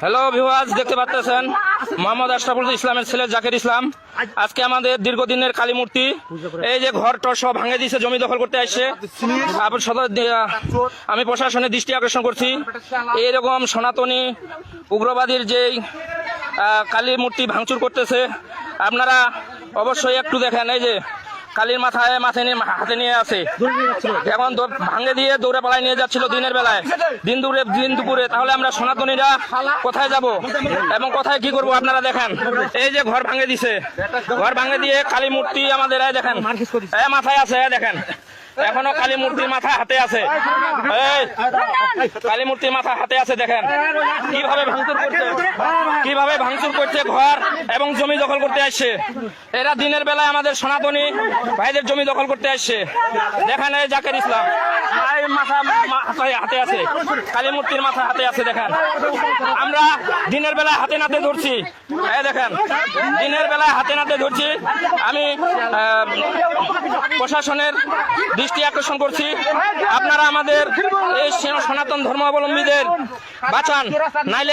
Hello viewers, দেখতে পাচ্ছেন মোহাম্মদ আশরাফুল ইসলামের ছেলে জাকির ইসলাম আজকে আমাদের দীর্ঘদিনের কালী মূর্তি এই যে ঘর টর সব ভাঙে দিয়েছে, জমি দখল করতে আসছে। আমি প্রশাসনের দৃষ্টি আকর্ষণ করছি, এইরকম সনাতনী উগ্রবাদীর যেই কালী মূর্তি ভাঙচুর করতেছে আপনারা অবশ্যই একটু দেখেন। এই যে কালীর মাথায় হাতে নিয়ে আছে, এখন ভাঙে দিয়ে দৌড়ে পালায় নিয়ে যাচ্ছিল দিনের বেলায়, দিন দুপুরে। তাহলে আমরা সনাতনীরা কোথায় যাব এবং কোথায় কি করব আপনারা দেখেন। এই যে ঘর ভাঙে দিছে, ঘর ভাঙে দিয়ে কালী মূর্তি আমাদের দেখেন মাথায় আছে, দেখেন এখনো কালী মূর্তির মাথা হাতে আছে। কালী মূর্তির মাথা হাতে আছে, দেখেন কিভাবে ভাঙচুর করছে ঘর এবং জমি দখল করতে আসছে। এরা দিনের বেলায় আমাদের সনাতনী ভাইদের জমি দখল করতে আসছে। দেখেন এই জাকির ইসলাম মাথা হাতে আছে, কালী মূর্তির মাথা হাতে আছে। দেখেন আমরা দিনের বেলায় হাতে নাতে ধরছি, দেখেন দিনের বেলায় হাতে নাতে ধরছি। আমি প্রশাসনের দৃষ্টি আকর্ষণ করছি, আপনারা আমাদের এই সনাতন ধর্মাবলম্বীদের বাঁচান, নাইলে